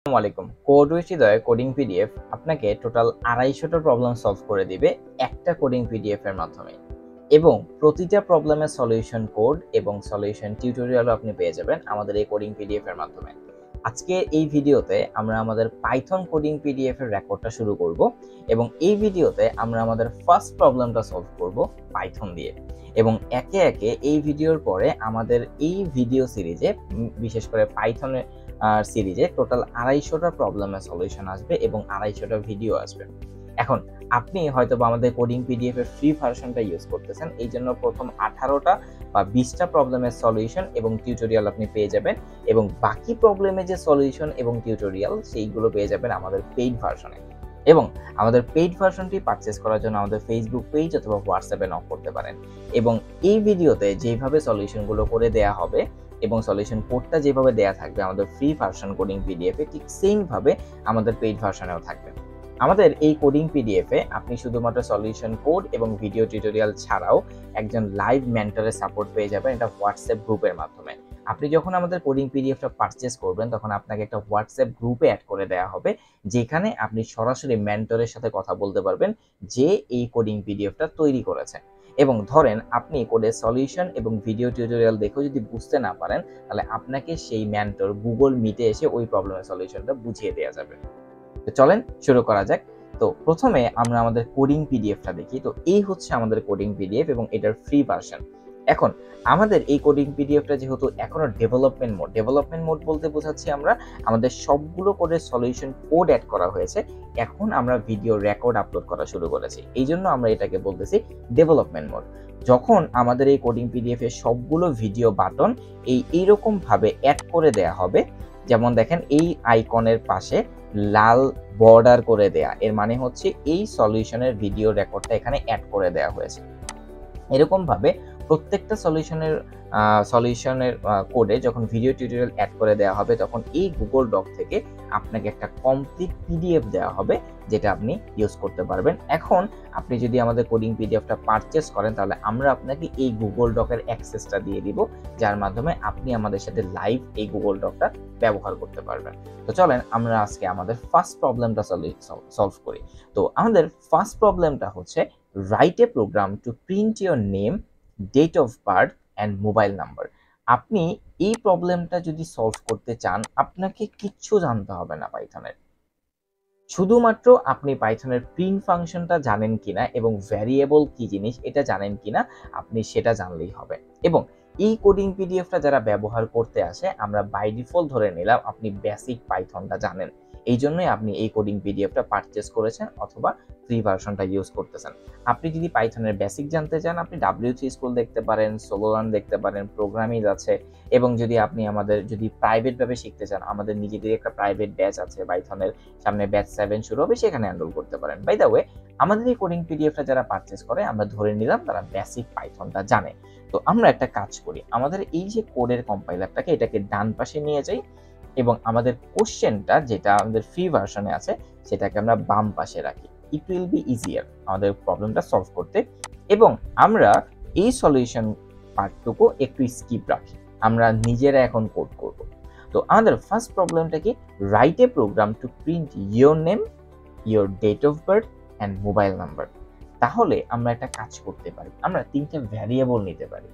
আসসালামু আলাইকুম। Code with Hridoy coding PDF আপনাকে টোটাল 250টা প্রবলেম সলভ করে দিবে একটা কোডিং পিডিএফ এর মাধ্যমে, এবং প্রতিটা প্রবলেমের সলিউশন কোড এবং সলিউশন টিউটোরিয়ালও আপনি পেয়ে যাবেন আমাদের এই কোডিং পিডিএফ এর মাধ্যমে। আজকে এই ভিডিওতে আমরা আমাদের পাইথন কোডিং পিডিএফ এর রেকর্ডটা শুরু করব, এবং এই ভিডিওতে আমরা আমাদের ফার্স্ট প্রবলেমটা সলভ করব পাইথন দিয়ে, এবং একে একে এই ভিডিওর পরে আমাদের এই ভিডিও সিরিজে বিশেষ করে পাইথনের সিরিজে টোটাল 250টা প্রবলেমের সলিউশন আসবে এবং 250টা ভিডিও আসবে। এখন আপনি হয়তো আমাদের কোডিং পিডিএফ এর ফ্রি ভার্সনটা ইউজ করতেছেন, এই জন্য প্রথম 18টা বা 20টা প্রবলেমের সলিউশন এবং টিউটোরিয়াল আপনি পেয়ে যাবেন, এবং বাকি প্রবলেমে যে সলিউশন এবং টিউটোরিয়াল সেইগুলো পেয়ে যাবেন আমাদের পেইড ভার্সনে। এবং আমাদের পেইড ভার্সনটি পারচেজ করার জন্য আমাদের ফেসবুক পেজ অথবা হোয়াটসঅ্যাপে নক করতে পারেন। এবং এই ভিডিওতে যেভাবে সলিউশনগুলো করে দেয়া হবে এবং সলিউশন কোডটা যেভাবে দেয়া থাকবে আমাদের ফ্রি ভার্সন কোডিং পিডিএফ এ, ঠিক সেম ভাবে আমাদের পেইড ভার্সনেও থাকবে। আমাদের এই কোডিং পিডিএফ এ আপনি শুধুমাত্র সলিউশন কোড এবং ভিডিও টিউটোরিয়াল ছাড়াও একজন লাইভ মেন্টরের সাপোর্ট পেয়ে যাবেন, এটা হোয়াটসঅ্যাপ গ্রুপের মাধ্যমে। আপনি যখন আমাদের কোডিং পিডিএফটা পারচেজ করবেন তখন আপনাকে একটা হোয়াটসঅ্যাপ গ্রুপে অ্যাড করে দেওয়া হবে, যেখানে আপনি সরাসরি মেন্টরের সাথে কথা বলতে পারবেন যে এই কোডিং পিডিএফটা তৈরি করেছে। এবং ধরেন আপনি কোডের সলিউশন এবং ভিডিও টিউটোরিয়াল দেখেও যদি বুঝতে না পারেন, তাহলে আপনাকে সেই মেন্টর গুগল মিটে এসে ওই প্রবলেমের সলিউশনটা বুঝিয়ে দেওয়া যাবে। তো চলেন শুরু করা যাক। তো প্রথমে আমরা আমাদের কোডিং পিডিএফটা দেখি। তো এই হচ্ছে আমাদের কোডিং পিডিএফ এবং এটার ফ্রি ভার্সন। এখন আমাদের এই কোডিং পিডিএফটা যেহেতু এখনো ডেভেলপমেন্ট মোড বলতে বোঝাচ্ছি আমরা আমাদের সবগুলো কোডের সলিউশন কোড অ্যাড করা হয়েছে, এখন আমরা ভিডিও রেকর্ড আপলোড করা শুরু করেছি, এই জন্য আমরা এটাকে বলতেছি ডেভেলপমেন্ট মোড। যখন আমাদের এই কোডিং পিডিএফ এর সবগুলো ভিডিও বাটন এইরকম ভাবে অ্যাড করে দেয়া হবে, যেমন দেখেন এই আইকনের পাশে লাল বর্ডার করে দেয়া, এর মানে হচ্ছে এই সলিউশনের ভিডিও রেকর্ডটা এখানে অ্যাড করে দেয়া হয়েছে। এরকম ভাবে প্রত্যেকটা সলিউশনের কোডে যখন ভিডিও টিউটোরিয়াল অ্যাড করে দেওয়া হবে, তখন এই গুগল ডক থেকে আপনাকে একটা কমপ্লিট পিডিএফ দেওয়া হবে, যেটা আপনি ইউজ করতে পারবেন। এখন আপনি যদি আমাদের কোডিং পিডিএফটা পারচেস করেন, তাহলে আমরা আপনাকে এই গুগল ডকের অ্যাক্সেসটা দিয়ে দিব, যার মাধ্যমে আপনি আমাদের সাথে লাইভ এই গুগল ডকটা ব্যবহার করতে পারবেন। তো চলেন আমরা আজকে আমাদের ফার্স্ট প্রবলেমটা সলভ করি। তো আমাদের ফার্স্ট প্রবলেমটা হচ্ছে write a program to print your name, date of birth and mobile number. আপনি এই প্রবলেমটা যদি সলভ করতে চান, আপনাকে কিচ্ছু জানতে হবে না পাইথনের, শুধুমাত্র আপনি পাইথনের প্রিন্ট ফাংশনটা জানেন কিনা এবং ভ্যারিয়েবল কি জিনিস এটা জানেন কিনা, আপনি সেটা জানলেই হবে। এবং এই কোডিং পিডিএফটা যারা ব্যবহার করতে আসে, আমরা বাই ডিফল্ট ধরে নিলাম আপনি বেসিক পাইথনটা জানেন, এই জন্যই আপনি এই কোডিং পিডিএফটা পারচেস করেছেন অথবা ফ্রি ভার্সনটা ইউজ করতেছেন। আপনি যদি পাইথনের বেসিক জানতে চান, আপনি W3 স্কুল দেখতে পারেন, সোলোলার্ন দেখতে পারেন, প্রোগ্রামিং আছে, এবং যদি আপনি আমাদের প্রাইভেট ভাবে শিখতে চান, আমাদের নিজেদের একটা প্রাইভেট ব্যাচ আছে পাইথনের, সামনে ব্যাচ 7 শুরু হবে, সেখানে এনরোল করতে পারেন। বাই দ্য ওয়ে, আমাদের এই কোডিং পিডিএফটা যারা পারচেস করে, আমরা ধরে নিলাম তারা বেসিক পাইথনটা জানে। তো আমরা একটা কাজ করি, আমাদের এই যে কোডের কম্পাইলারটাকে এটাকে ডান পাশে নিয়ে যাই, এবং আমাদের কোশ্চেনটা যেটা আমাদের ফ্রি ভার্সনে আছে সেটাকে আমরা বাম পাশে রাখি। ইট উইল বি ইজিয়ার আমাদের প্রবলেমটা সলভ করতে। এবং আমরা এই সলিউশন পার্টটুকু একটু স্কিপ রাখি, আমরা নিজেরা এখন কোড করব। তো আমাদের ফার্স্ট প্রবলেমটা কি, write a program to print your name, your date of birth and mobile number. তাহলে আমরা একটা কাজ করতে পারি, আমরা 3টে ভ্যারিয়েবল নিতে পারি।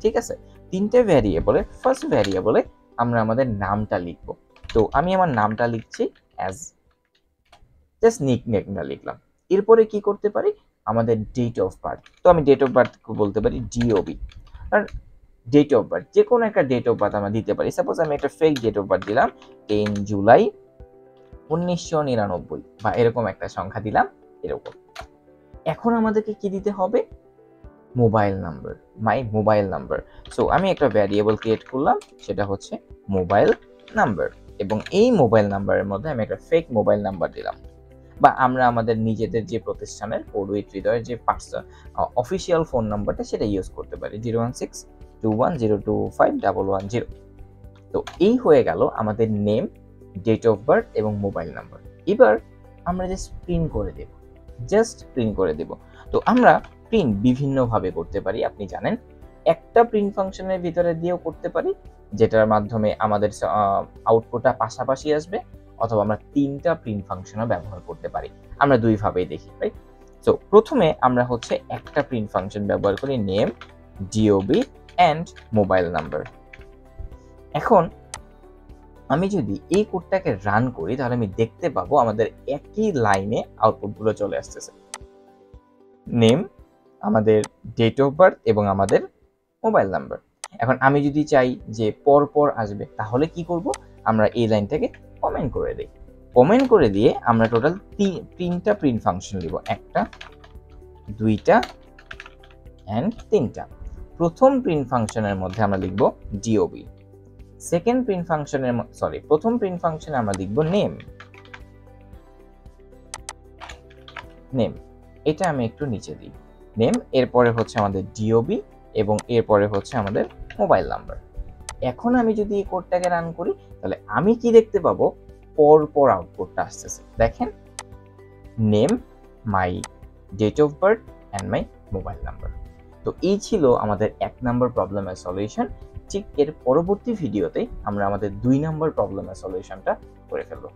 ঠিক আছে, 3টে ভ্যারিয়েবলে ফার্স্ট ভ্যারিয়েবলে আমরা আমাদের নামটা লিখব। তো আমি আমার নামটা লিখছি অ্যাজ জাস্ট নিকনেমটা লিখলাম। এরপরে কি করতে পারি, আমাদের ডেট অফ বার্থ, তো আমি ডেট অফ বার্থ বলতে পারি ডিওবি। আর ডেট অফ বার্থ যে কোনো একটা ডেট অফ বার্থ আমরা দিতে পারি। সাপোজ আমি একটা ফেক ডেট অফ বার্থ দিলাম 10 জুলাই 1999 বা এরকম একটা সংখ্যা দিলাম এরকম। এখন আমাদেরকে কি দিতে হবে, মোবাইল নাম্বার, মাই মোবাইল নাম্বার। সো আমি একটা ভ্যারিয়েবল ক্রিয়েট করলাম, সেটা হচ্ছে মোবাইল নাম্বার, এবং এই মোবাইল নাম্বারের মধ্যে আমি একটা ফেক মোবাইল নাম্বার দিলাম, বা আমরা আমাদের নিজেদের যে প্রতিষ্ঠানের কোড উইথ হৃদয়ের যে অফিসিয়াল ফোন নাম্বারটা সেটা ইউজ করতে পারি, 01621025110। তো এই হয়ে গেল আমাদের নেম, ডেট অফ বার্থ এবং মোবাইল নাম্বার। এবার আমরা জাস্ট প্রিন্ট করে দেব। তো আমরা প্রিন্ট বিভিন্ন ভাবে করতে পারি, আপনি জানেন। একটা প্রিন্ট ফাংশনের ভিতরে দিয়েও করতে পারি, যেটার মাধ্যমে আমাদের আউটপুটটা পাশাপাশি আসবে, অথবা আমরা 3টা প্রিন্ট ফাংশনও ব্যবহার করতে পারি। আমরা দুইভাবেই দেখি, রাইট? সো প্রথমে আমরা হচ্ছে একটা প্রিন্ট ফাংশন ব্যবহার করি, name, DOB and mobile number. এখন আমি যদি এই কোডটাকে রান করি তাহলে আমি দেখতে পাবো আমাদের একই লাইনে আউটপুটগুলো চলে আসতেছে। নেম, আমাদের ডেট অফ বার্থ এবং আমাদের মোবাইল নাম্বার। এখন আমি যদি চাই যে পর আসবে তাহলে কি করব, আমরা এই লাইনটাকে কমেন্ট করে দিই। কমেন্ট করে দিয়ে আমরা টোটাল 3টা প্রিন্ট ফাংশন লিখব, 1টা 2টা এন্ড 3টা। প্রথম প্রিন্ট ফাংশনের মধ্যে আমরা লিখব ডিওবি। সেকেন্ড প্রিন্ট ফাংশনের প্রথম প্রিন্ট ফাংশনে আমরা লিখব নেম। এটা আমি একটু নিচে দিই, নেম, এরপরে হচ্ছে আমাদের ডিওবি এবং এরপরে হচ্ছে আমাদের মোবাইল নাম্বার। এখন আমি যদি এই কোডটাকে রান করি তাহলে আমি কি দেখতে পাবো, পর আউটপুটটা আসতেছে। দেখেন, name, my date of birth and my mobile number. তো এই ছিল আমাদের 1 নম্বর প্রবলেমের সলিউশন। ঠিক এর পরবর্তী ভিডিওতে আমরা আমাদের 2 নম্বর প্রবলেমের সলিউশনটা করে ফেলবো।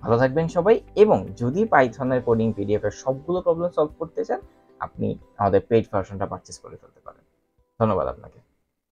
ভালো থাকবেন সবাই, এবং যদি পাইথনের কোডিং পিডিএফ এর সবগুলো প্রবলেম সলভ করতে চান আপনি আমাদের পেইড ভার্সনটা পারচেজ করে ফেলতে পারেন। ধন্যবাদ আপনাকে।